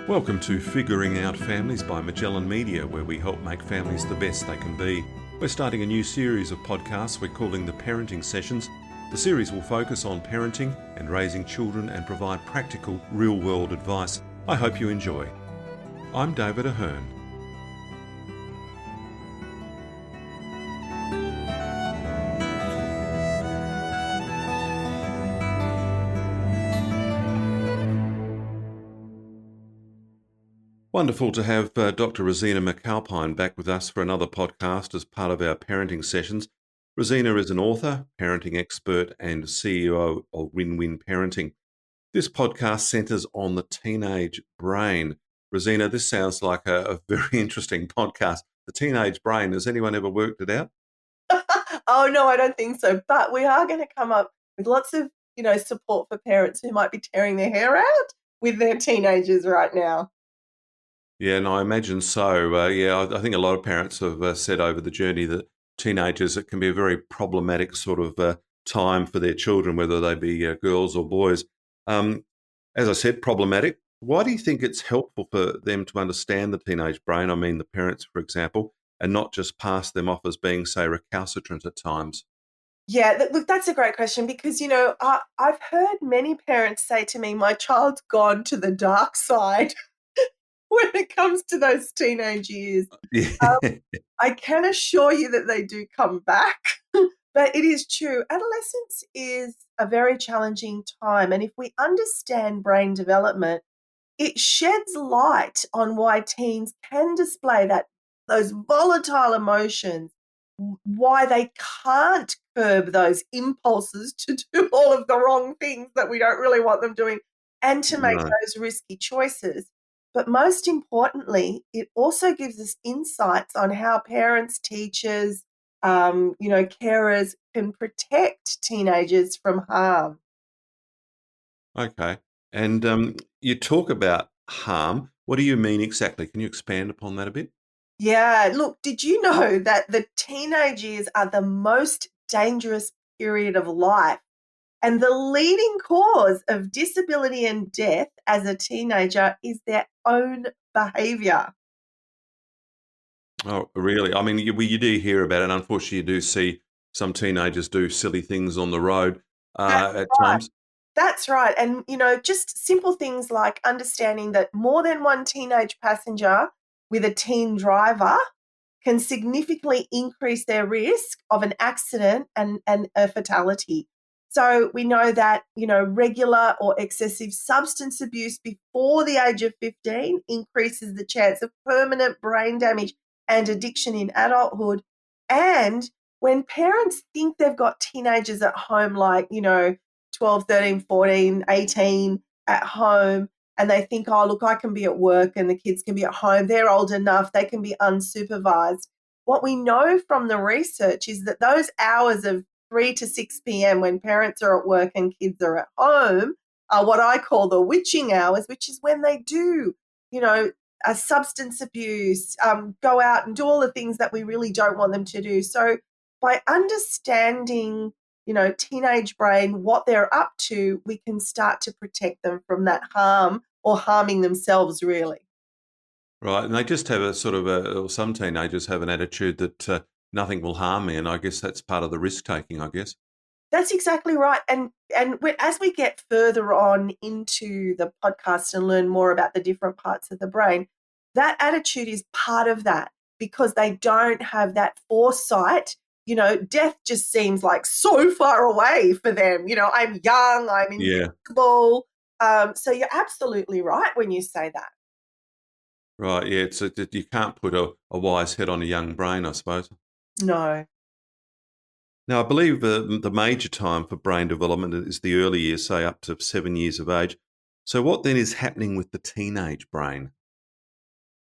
Welcome to Figuring Out Families by Magellan Media, where we help make families the best they can be. We're starting a new series of podcasts we're calling the Parenting Sessions. The series will focus on parenting and raising children and provide practical, real-world advice. I hope you enjoy. I'm David Ahern. Wonderful to have Dr. Rosina McAlpine back with us for another podcast as part of our parenting sessions. Rosina is an author, parenting expert, and CEO of Win-Win Parenting. This podcast centres on the teenage brain. Rosina, this sounds like a very interesting podcast. The teenage brain, has anyone ever worked it out? Oh, no, I don't think so. But we are going to come up with lots of, support for parents who might be tearing their hair out with their teenagers right now. Yeah, and I imagine so. I think a lot of parents have said over the journey that teenagers, it can be a very problematic sort of time for their children, whether they be girls or boys. As I said, problematic. Why do you think it's helpful for them to understand the teenage brain, I mean the parents, for example, and not just pass them off as being, say, recalcitrant at times? Yeah, look, that's a great question because, I've heard many parents say to me, my child's gone to the dark side when it comes to those teenage years. Um, Yeah. I can assure you that they do come back, but it is true. Adolescence is a very challenging time. And if we understand brain development, it sheds light on why teens can display those volatile emotions, why they can't curb those impulses to do all of the wrong things that we don't really want them doing and to make No. those risky choices. But most importantly, it also gives us insights on how parents, teachers, carers can protect teenagers from harm. Okay. And you talk about harm. What do you mean exactly? Can you expand upon that a bit? Yeah, look, did you know that the teenage years are the most dangerous period of life? And the leading cause of disability and death as a teenager is their own behavior. Oh, really? I mean, you do hear about it. Unfortunately, you do see some teenagers do silly things on the road That's at right. times. That's right. And, just simple things like understanding that more than one teenage passenger with a teen driver can significantly increase their risk of an accident and a fatality. So we know that, regular or excessive substance abuse before the age of 15 increases the chance of permanent brain damage and addiction in adulthood. And when parents think they've got teenagers at home, like, 12, 13, 14, 18 at home, and they think, oh, look, I can be at work and the kids can be at home. They're old enough. They can be unsupervised. What we know from the research is that those hours of 3 to 6 p.m. when parents are at work and kids are at home are what I call the witching hours, which is when they do, a substance abuse, go out and do all the things that we really don't want them to do. So by understanding teenage brain, what they're up to, we can start to protect them from that harm or harming themselves, really. Right. And they just have a sort of or some teenagers have an attitude that nothing will harm me. And I guess that's part of the risk taking, I guess. That's exactly right. As we get further on into the podcast and learn more about the different parts of the brain, that attitude is part of that because they don't have that foresight. Death just seems like so far away for them. I'm young, I'm Yeah. invincible. So you're absolutely right when you say that. Right. Yeah. You can't put a wise head on a young brain, I suppose. No. Now, I believe the major time for brain development is the early years, say up to 7 years of age. So what then is happening with the teenage brain?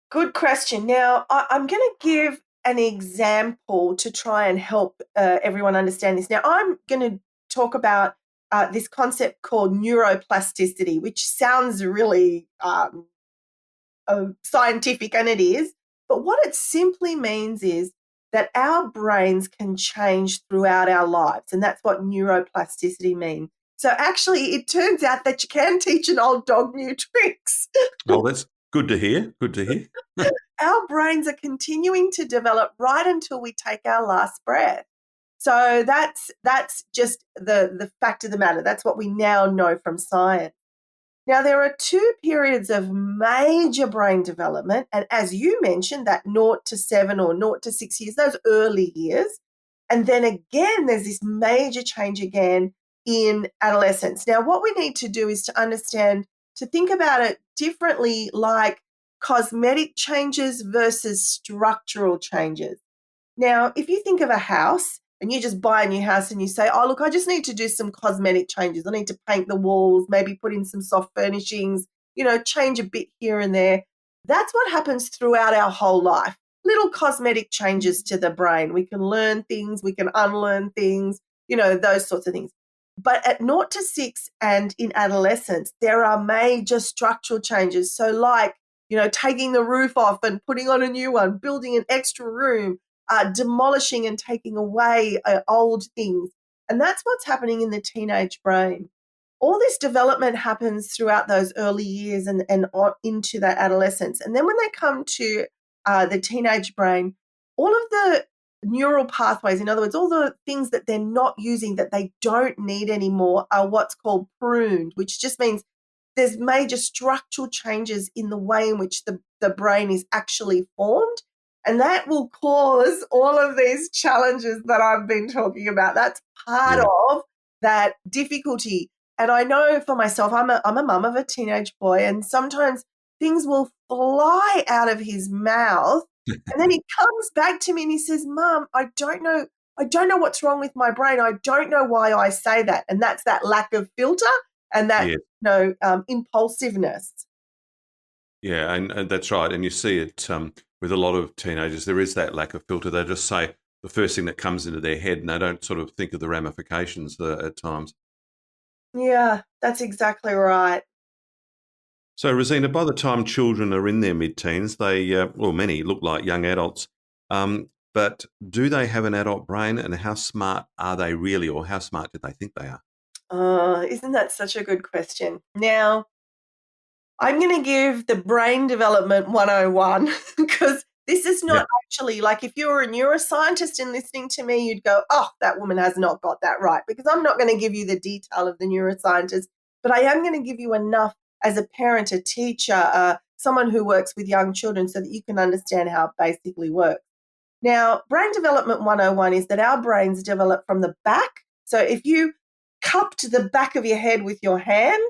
Good question. Now, I'm going to give an example to try and help everyone understand this. Now, I'm going to talk about this concept called neuroplasticity, which sounds really scientific, and it is. But what it simply means is that our brains can change throughout our lives, and that's what neuroplasticity means. So actually, it turns out that you can teach an old dog new tricks. Oh, Good to hear. Good to hear. Our brains are continuing to develop right until we take our last breath. So that's just the fact of the matter. That's what we now know from science. Now, there are two periods of major brain development. And as you mentioned, that 0 to 7 or 0 to 6 years, those early years. And then again, there's this major change again in adolescence. Now, what we need to do is to understand, to think about it differently, like cosmetic changes versus structural changes. Now, if you think of a house and you just buy a new house and you say, oh, look, I just need to do some cosmetic changes. I need to paint the walls, maybe put in some soft furnishings, change a bit here and there. That's what happens throughout our whole life. Little cosmetic changes to the brain. We can learn things, we can unlearn things, those sorts of things. But at 0 to 6 and in adolescence, there are major structural changes. So like, taking the roof off and putting on a new one, building an extra room, demolishing and taking away old things. And that's what's happening in the teenage brain. All this development happens throughout those early years and into that adolescence. And then when they come to the teenage brain, all of the neural pathways, in other words, all the things that they're not using that they don't need anymore, are what's called pruned, which just means there's major structural changes in the way in which the brain is actually formed. And that will cause all of these challenges that I've been talking about. That's part Yeah. of that difficulty. And I know for myself, I'm a mum of a teenage boy, and sometimes things will fly out of his mouth. And then he comes back to me and he says, Mum, I don't know what's wrong with my brain. I don't know why I say that. And that's that lack of filter and that, Yeah. impulsiveness. Yeah, and that's right. And you see it with a lot of teenagers. There is that lack of filter. They just say the first thing that comes into their head, and they don't sort of think of the ramifications at times. Yeah, that's exactly right. So, Rosina, by the time children are in their mid-teens, they, well, many look like young adults. But do they have an adult brain, and how smart are they really, or how smart do they think they are? Isn't that such a good question? Now, I'm going to give the brain development 101 because this is Yeah. not actually like if you were a neuroscientist and listening to me, you'd go, oh, that woman has not got that right, because I'm not going to give you the detail of the neuroscientist, but I am going to give you enough as a parent, a teacher, someone who works with young children so that you can understand how it basically works. Now, brain development 101 is that our brains develop from the back. So if you cupped the back of your head with your hand,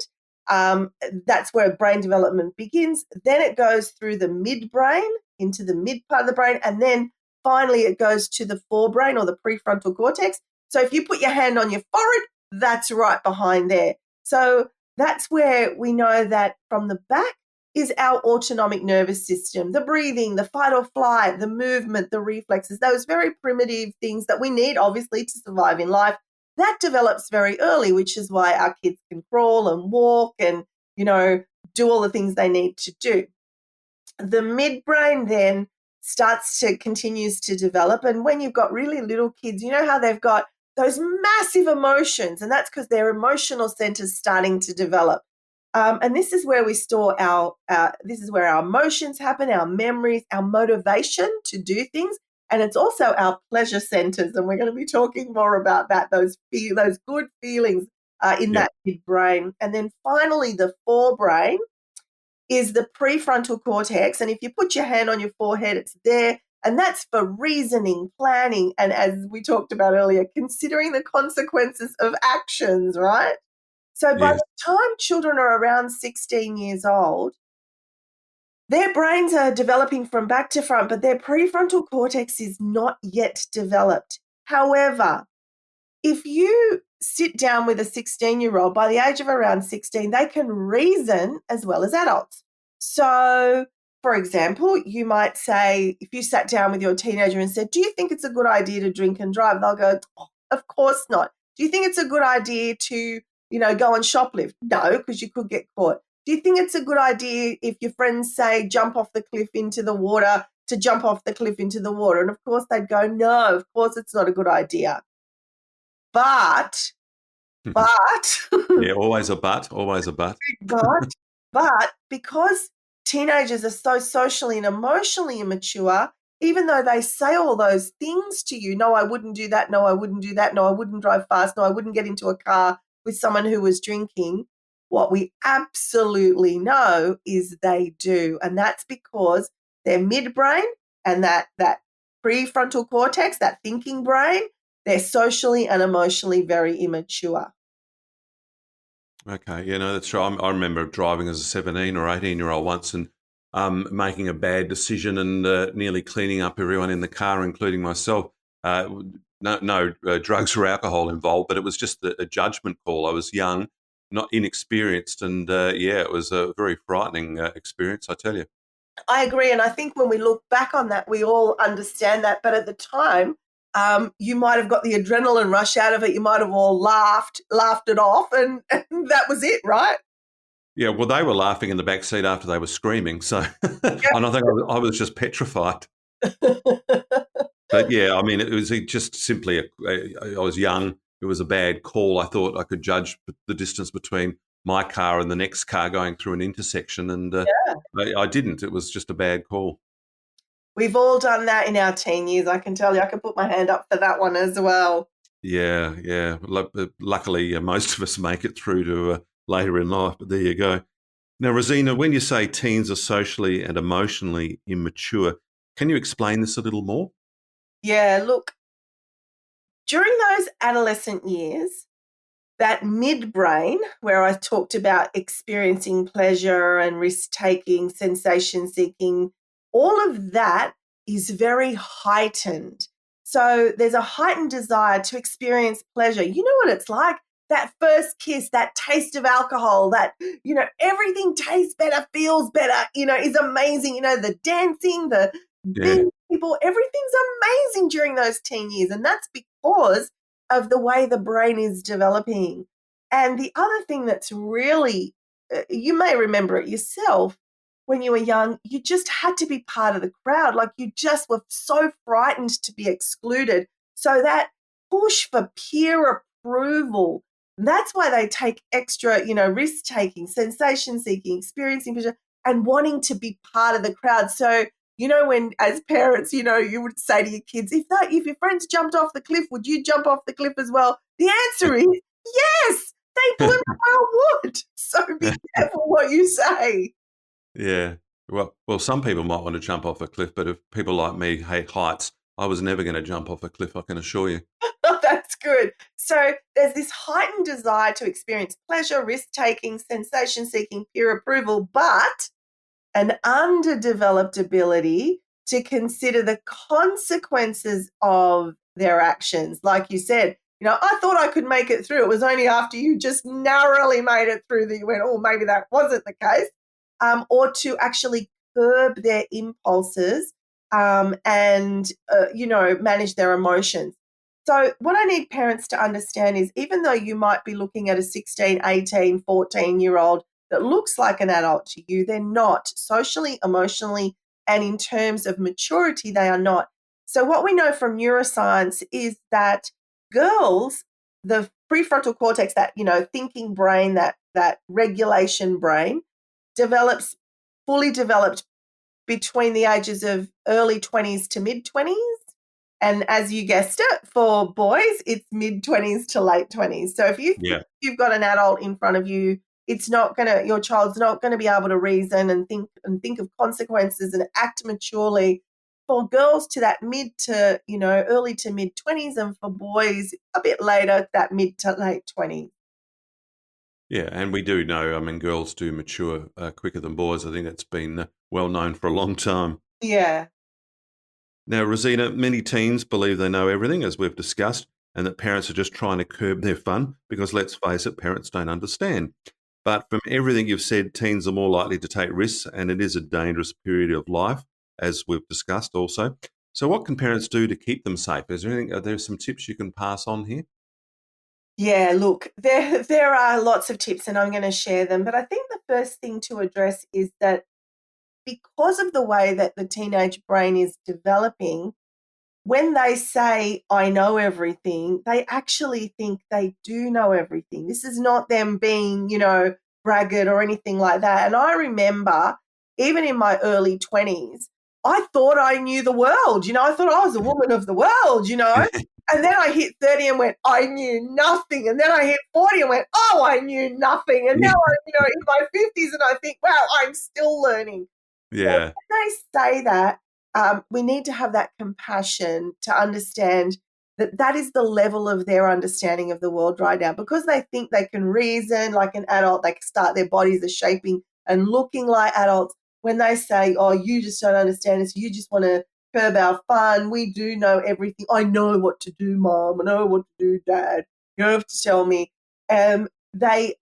that's where brain development begins. Then it goes through the midbrain into the mid part of the brain, and then finally it goes to the forebrain or the prefrontal cortex. So if you put your hand on your forehead, that's right behind there. So that's where we know that from the back is our autonomic nervous system, the breathing, the fight or flight, the movement, the reflexes, those very primitive things that we need, obviously, to survive in life. That develops very early, which is why our kids can crawl and walk and, do all the things they need to do. The midbrain then continues to develop. And when you've got really little kids, you know how they've got those massive emotions, and that's because their emotional centers starting to develop. And this is where we store this is where our emotions happen, our memories, our motivation to do things. And it's also our pleasure centers. And we're going to be talking more about that, those good feelings in Yeah. that midbrain. And then finally, the forebrain is the prefrontal cortex. And if you put your hand on your forehead, it's there. And that's for reasoning, planning, and as we talked about earlier, considering the consequences of actions, right? So by Yes. the time children are around 16 years old, their brains are developing from back to front, but their prefrontal cortex is not yet developed. However, if you sit down with a 16-year-old, by the age of around 16, they can reason as well as adults. So, for example, you might say, if you sat down with your teenager and said, do you think it's a good idea to drink and drive? They'll go, oh, of course not. Do you think it's a good idea to, go and shoplift? No, because you could get caught. Do you think it's a good idea if your friends say jump off the cliff into the water, to jump off the cliff into the water? And of course they'd go, no, of course it's not a good idea. But Yeah, always a but, always a but. but, but because teenagers are so socially and emotionally immature, even though they say all those things to you. No, I wouldn't do that. No, I wouldn't do that. No, I wouldn't drive fast. No, I wouldn't get into a car with someone who was drinking. What we absolutely know is they do. And that's because their midbrain and that prefrontal cortex, that thinking brain, they're socially and emotionally very immature. Okay, yeah, no, that's right. I remember driving as a 17 or 18-year-old once and making a bad decision and nearly cleaning up everyone in the car, including myself. Uh, no drugs or alcohol involved, but it was just a judgment call. I was young, not inexperienced, and yeah, it was a very frightening experience, I tell you. I agree. And I think when we look back on that, we all understand that. But at the time, you might have got the adrenaline rush out of it. You might have all laughed it off, and, and that was it, right? Yeah, well, they were laughing in the back seat after they were screaming, so and I think I was just petrified. But yeah, I mean, it was just simply I was young. It was a bad call. I thought I could judge the distance between my car and the next car going through an intersection, and I didn't. It was just a bad call. We've all done that in our teen years. I can tell you, I can put my hand up for that one as well. Yeah, yeah. Luckily, most of us make it through to later in life. But there you go. Now, Rosina, when you say teens are socially and emotionally immature, can you explain this a little more? Yeah, look, during those adolescent years, that midbrain, where I talked about experiencing pleasure and risk taking, sensation seeking, all of that is very heightened. So there's a heightened desire to experience pleasure. You know what it's like? That first kiss, that taste of alcohol, that, everything tastes better, feels better, is amazing. The dancing, the Yeah, being people, everything's amazing during those teen years. And that's because of the way the brain is developing. And the other thing that's really, you may remember it yourself, when you were young, you just had to be part of the crowd. Like you just were so frightened to be excluded. So that push for peer approval, that's why they take extra, risk taking, sensation seeking, experiencing pleasure, and wanting to be part of the crowd. So when as parents, you would say to your kids, if your friends jumped off the cliff, would you jump off the cliff as well? The answer is yes. They bloody well would. So be careful what you say. yeah. Well, some people might want to jump off a cliff, but if people like me hate heights, I was never going to jump off a cliff. I can assure you. That's good. So there's this heightened desire to experience pleasure, risk taking, sensation seeking, peer approval, but an underdeveloped ability to consider the consequences of their actions. Like you said, I thought I could make it through. It was only after you just narrowly made it through that you went, oh, maybe that wasn't the case. Or to actually curb their impulses and, manage their emotions. So what I need parents to understand is even though you might be looking at a 16, 18, 14-year-old that looks like an adult to you, they're not. Socially, emotionally, and in terms of maturity, they are not. So what we know from neuroscience is that girls, the prefrontal cortex, that, thinking brain, that regulation brain, develops fully developed between the ages of early 20s to mid 20s. And as you guessed it, for boys, it's mid 20s to late 20s. So if you think Yeah. you've got an adult in front of you, your child's not going to be able to reason and think of consequences and act maturely. For girls to that mid to, early to mid 20s, and for boys a bit later, that mid to late 20s. Yeah, and we do know, I mean, girls do mature quicker than boys. I think that's been well known for a long time. Yeah. Now, Rosina, many teens believe they know everything, as we've discussed, and that parents are just trying to curb their fun because, let's face it, parents don't understand. But from everything you've said, teens are more likely to take risks, and it is a dangerous period of life, as we've discussed also. So, what can parents do to keep them safe? Are there some tips you can pass on here? Yeah, look, there are lots of tips and I'm going to share them. But I think the first thing to address is that because of the way that the teenage brain is developing, when they say, I know everything, they actually think they do know everything. This is not them being, braggart or anything like that. And I remember even in my early 20s, I thought I knew the world. I thought I was a woman of the world. And then I hit 30 and went, I knew nothing. And then I hit 40 and went, oh, I knew nothing. And now I'm, in my 50s and I think, wow, I'm still learning. So Yeah. when they say that, we need to have that compassion to understand that that is the level of their understanding of the world right now. Because they think they can reason like an adult, they can start, their bodies are shaping and looking like adults. When they say, oh, you just don't understand this, you just want to curb our fun, we do know everything. I know what to do, Mom. I know what to do, Dad. You don't have to tell me. They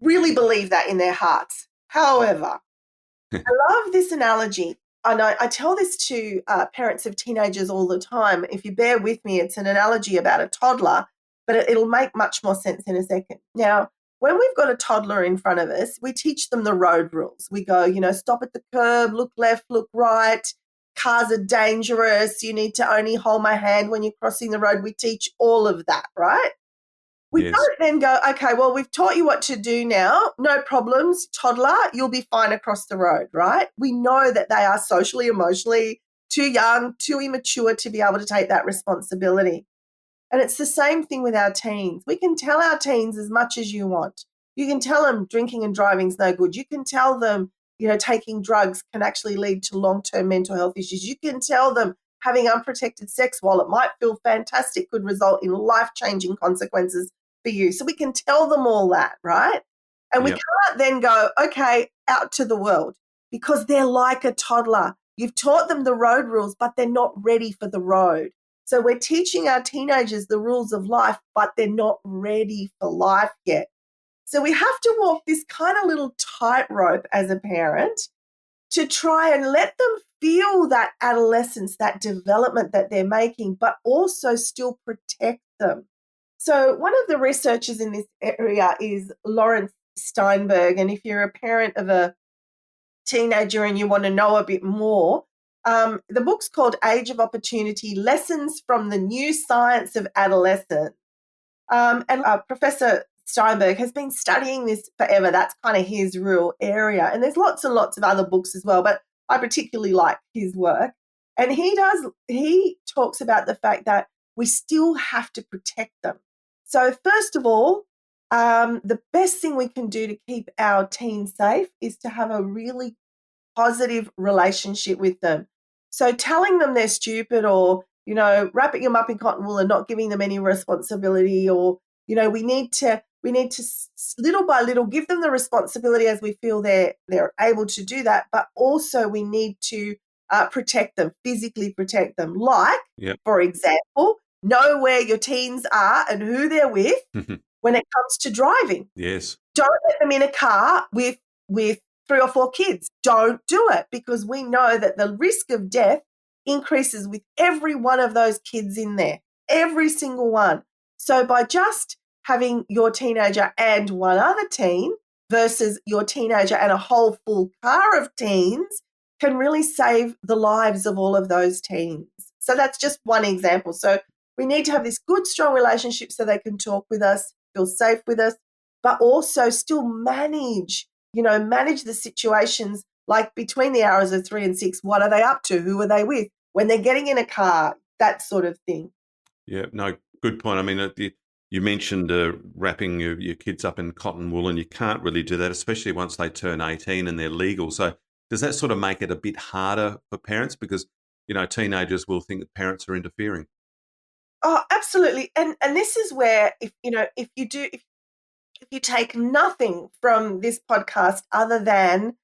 really believe that in their hearts. However, I love this analogy. And I tell this to parents of teenagers all the time. If you bear with me, it's an analogy about a toddler, but it'll make much more sense in a second. Now, when we've got a toddler in front of us, we teach them the road rules. We go, stop at the curb, look left, look right. Cars are dangerous. You need to only hold my hand when you're crossing the road. We teach all of that, right? We Yes. don't then go, okay, well, we've taught you what to do now. No problems, toddler, you'll be fine across the road, right? We know that they are socially, emotionally too young, too immature to be able to take that responsibility. And it's the same thing with our teens. We can tell our teens as much as you want. You can tell them drinking and driving is no good. You can tell them, taking drugs can actually lead to long-term mental health issues. You can tell them having unprotected sex, while it might feel fantastic, could result in life-changing consequences for you. So we can tell them all that, right? And we Yep. can't then go, okay, out to the world, because they're like a toddler. You've taught them the road rules, but they're not ready for the road. So we're teaching our teenagers the rules of life, but they're not ready for life yet. So we have to walk this kind of little tightrope as a parent to try and let them feel that adolescence, that development that they're making, but also still protect them. So one of the researchers in this area is Lawrence Steinberg. And if you're a parent of a teenager and you want to know a bit more, the book's called Age of Opportunity, Lessons from the New Science of Adolescence. And Professor Steinberg has been studying this forever. That's kind of his real area. And there's lots and lots of other books as well, but I particularly like his work. And he talks about the fact that we still have to protect them. So first of all, the best thing we can do to keep our teens safe is to have a really positive relationship with them. So telling them they're stupid, or, wrapping them up in cotton wool and not giving them any responsibility, or, we need to little by little give them the responsibility as we feel they're able to do that. But also we need to protect them, physically protect them. Like, Yep. for example, know where your teens are and who they're with when it comes to driving. Yes. Don't let them in a car with 3 or 4 kids. Don't do it, because we know that the risk of death increases with every one of those kids in there, every single one. So by just having your teenager and one other teen versus your teenager and a whole full car of teens can really save the lives of all of those teens. So that's just one example. So we need to have this good, strong relationship so they can talk with us, feel safe with us, but also still manage the situations, like between the hours of 3 and 6. What are they up to? Who are they with? When they're getting in a car, that sort of thing. Yeah. No, good point. I mean, you mentioned wrapping your kids up in cotton wool, and you can't really do that, especially once they turn 18 and they're legal. So does that sort of make it a bit harder for parents, because, teenagers will think that parents are interfering? Oh, absolutely. And this is where, if you take nothing from this podcast other than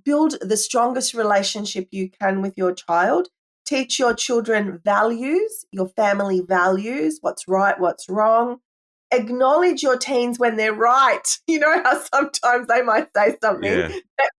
build the strongest relationship you can with your child. Teach your children values, your family values, what's right, what's wrong. Acknowledge your teens when they're right. You know how sometimes they might say something Yeah. that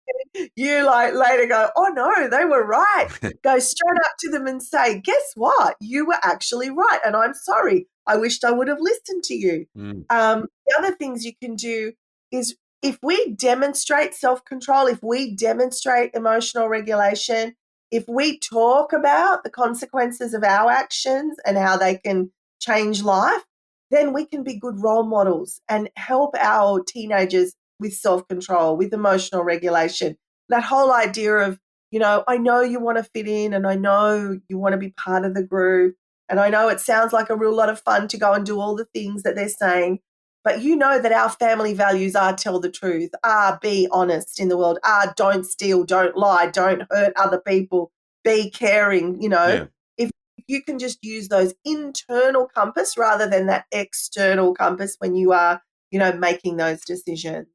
you like later go, oh no, they were right. Go straight up to them and say, guess what? You were actually right. And I'm sorry. I wished I would have listened to you. Mm. The other things you can do is, if we demonstrate self-control, if we demonstrate emotional regulation, if we talk about the consequences of our actions and how they can change life, then we can be good role models and help our teenagers with self-control, with emotional regulation. That whole idea of, I know you want to fit in and I know you want to be part of the group. And I know it sounds like a real lot of fun to go and do all the things that they're saying, but you know that our family values are tell the truth, are be honest in the world, are don't steal, don't lie, don't hurt other people, be caring. Yeah. If you can just use those internal compass rather than that external compass when you are, making those decisions.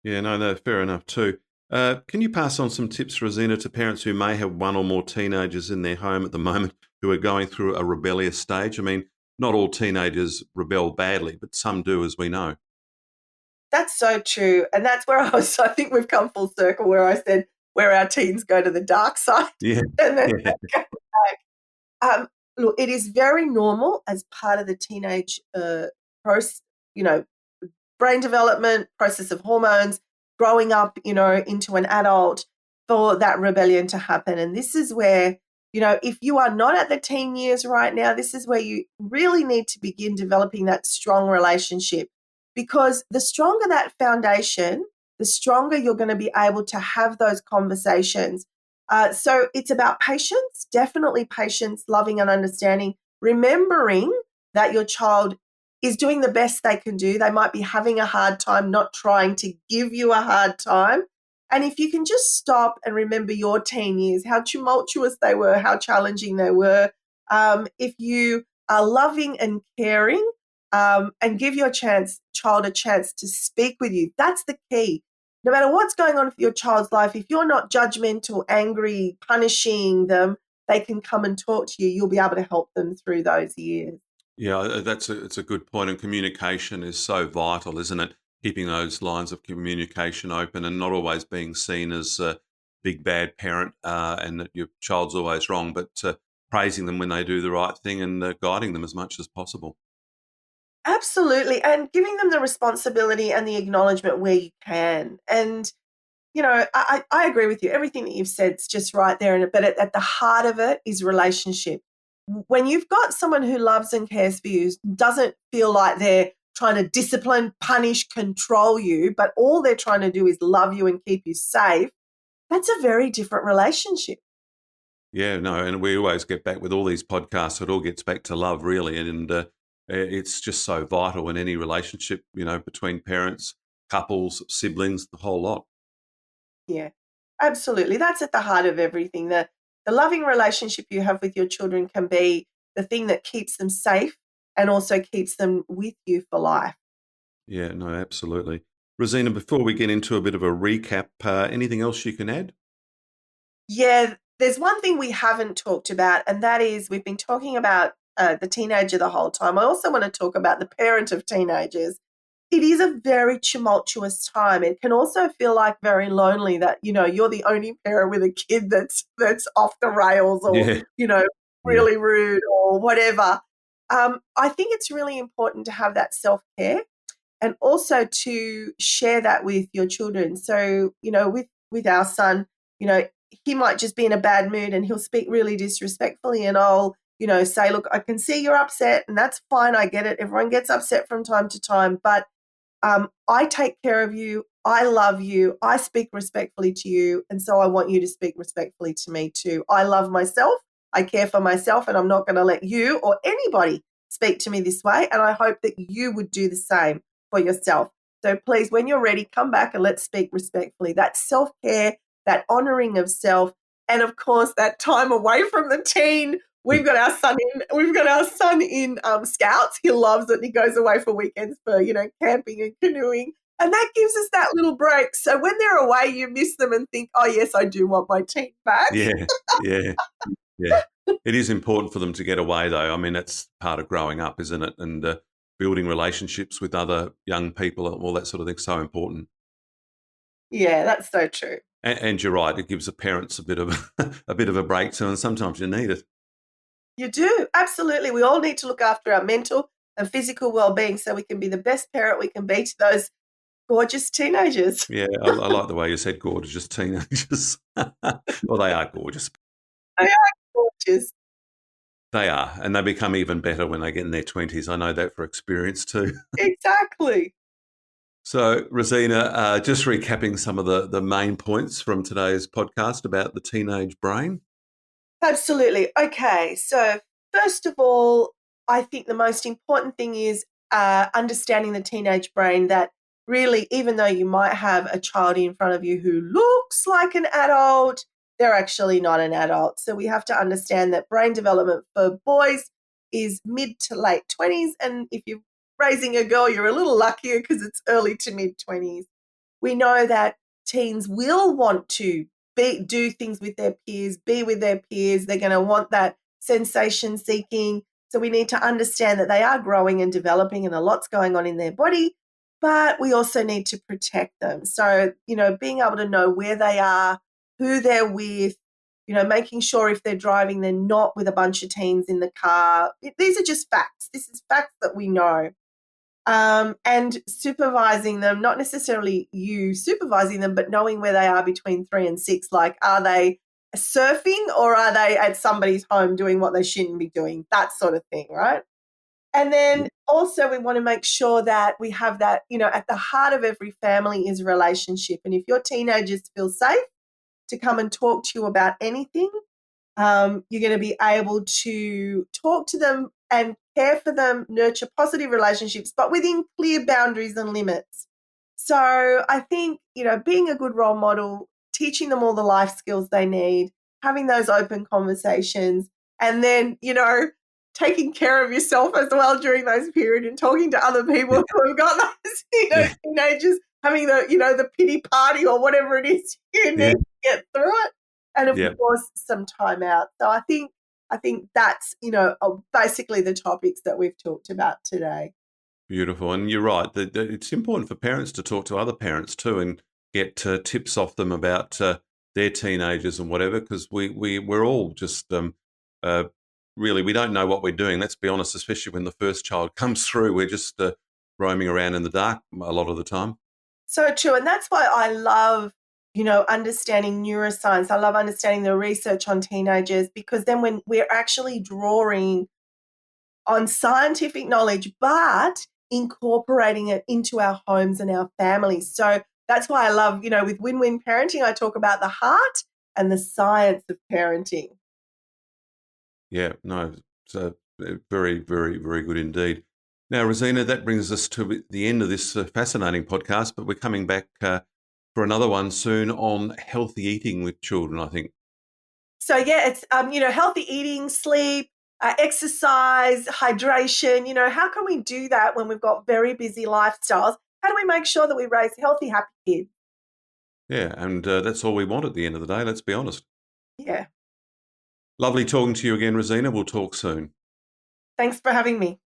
Yeah, no, fair enough too. Can you pass on some tips, Rosina, to parents who may have one or more teenagers in their home at the moment who are going through a rebellious stage? I mean, not all teenagers rebel badly, but some do, as we know. That's so true. And that's where I think we've come full circle where I said where our teens go to the dark side Yeah, and then yeah, they go back. Look, it is very normal as part of the teenage process, you know, brain development, process of hormones, growing up, into an adult for that rebellion to happen. And this is where, if you are not at the teen years right now, this is where you really need to begin developing that strong relationship because the stronger that foundation, the stronger you're going to be able to have those conversations. So it's about patience, definitely patience, loving and understanding, remembering that your child is doing the best they can do. They might be having a hard time, not trying to give you a hard time. And if you can just stop and remember your teen years, how tumultuous they were, how challenging they were, if you are loving and caring and give your child a chance to speak with you, that's the key. No matter what's going on with your child's life, if you're not judgmental, angry, punishing them, they can come and talk to you. You'll be able to help them through those years. yeah. It's a good point, and communication is so vital, isn't it? Keeping those lines of communication open and not always being seen as a big bad parent, and that your child's always wrong, but praising them when they do the right thing and guiding them as much as possible. Absolutely, and giving them the responsibility and the acknowledgement where you can. And, I agree with you. Everything that you've said is just right there. But at the heart of it is relationship. When you've got someone who loves and cares for you, doesn't feel like they're trying to discipline, punish, control you, but all they're trying to do is love you and keep you safe, that's a very different relationship. Yeah, no, and we always get back with all these podcasts. It all gets back to love, really, and it's just so vital in any relationship, between parents, couples, siblings, the whole lot. Yeah, absolutely. That's at the heart of everything. The loving relationship you have with your children can be the thing that keeps them safe and also keeps them with you for life. Yeah, no, absolutely. Rosina, before we get into a bit of a recap, anything else you can add? Yeah, there's one thing we haven't talked about, and that is we've been talking about the teenager the whole time. I also want to talk about the parent of teenagers. It is a very tumultuous time. It can also feel like very lonely that, you're the only parent with a kid that's off the rails or, Yeah, yeah, really rude or whatever. I think it's really important to have that self-care and also to share that with your children. So, with our son, he might just be in a bad mood and he'll speak really disrespectfully and I'll, say, look, I can see you're upset and that's fine. I get it. Everyone gets upset from time to time, but I take care of you. I love you. I speak respectfully to you. And so I want you to speak respectfully to me too. I love myself. I care for myself, and I'm not going to let you or anybody speak to me this way. And I hope that you would do the same for yourself. So please, when you're ready, come back and let's speak respectfully. That self care, that honoring of self, and of course, that time away from the teen. We've got our son in Scouts. He loves it. He goes away for weekends for camping and canoeing, and that gives us that little break. So when they're away, you miss them and think, oh yes, I do want my teen back. yeah, yeah, yeah. It is important for them to get away, though. I mean, that's part of growing up, isn't it? And building relationships with other young people, all that sort of thing, so important. Yeah, that's so true. And you're right; it gives the parents a bit of a bit of a break too, and sometimes you need it. You do absolutely. We all need to look after our mental and physical well-being so we can be the best parent we can be to those gorgeous teenagers. Yeah, I like the way you said gorgeous teenagers. Well, they are gorgeous. They are gorgeous. They are, and they become even better when they get in their 20s. I know that for experience too. Exactly. So, Rosina, just recapping some of the main points from today's podcast about the teenage brain. Absolutely. Okay. So, first of all, I think the most important thing is understanding the teenage brain that really, even though you might have a child in front of you who looks like an adult, they're actually not an adult. So, we have to understand that brain development for boys is mid to late 20s. And if you're raising a girl, you're a little luckier because it's early to mid 20s. We know that teens will want to do things with their peers, be with their peers. They're going to want that sensation seeking. So we need to understand that they are growing and developing and a lot's going on in their body, but we also need to protect them. So, being able to know where they are, who they're with, making sure if they're driving, they're not with a bunch of teens in the car. These are just facts. This is facts that we know. And supervising them, not necessarily you supervising them, but knowing where they are between 3 and 6. Like, are they surfing or are they at somebody's home doing what they shouldn't be doing? That sort of thing, right? And then also, we want to make sure that we have that, at the heart of every family is relationship. And if your teenagers feel safe to come and talk to you about anything, you're going to be able to talk to them and care for them, nurture positive relationships, but within clear boundaries and limits. So I think, being a good role model, teaching them all the life skills they need, having those open conversations, and then, taking care of yourself as well during those periods and talking to other people Yeah, who have got those, yeah, teenagers, having the pity party or whatever it is you need yeah, to get through it. And of yeah. course, some time out. So I think that's, basically the topics that we've talked about today. Beautiful. And you're right. It's important for parents to talk to other parents too and get tips off them about their teenagers and whatever, because we're all just uh, really, we don't know what we're doing. Let's be honest, especially when the first child comes through, we're just roaming around in the dark a lot of the time. So true. And that's why I love, understanding neuroscience. I love understanding the research on teenagers because then when we're actually drawing on scientific knowledge, but incorporating it into our homes and our families. So that's why I love, with win-win parenting, I talk about the heart and the science of parenting. Yeah, no, so very, very, very good indeed. Now, Rosina, that brings us to the end of this fascinating podcast, but we're coming back for another one soon on healthy eating with children, I think. So yeah, it's healthy eating, sleep, exercise, hydration. How can we do that when we've got very busy lifestyles? How do we make sure that we raise healthy, happy kids? Yeah, and that's all we want at the end of the day, let's be honest. Yeah. Lovely talking to you again, Rosina. We'll talk soon. Thanks for having me.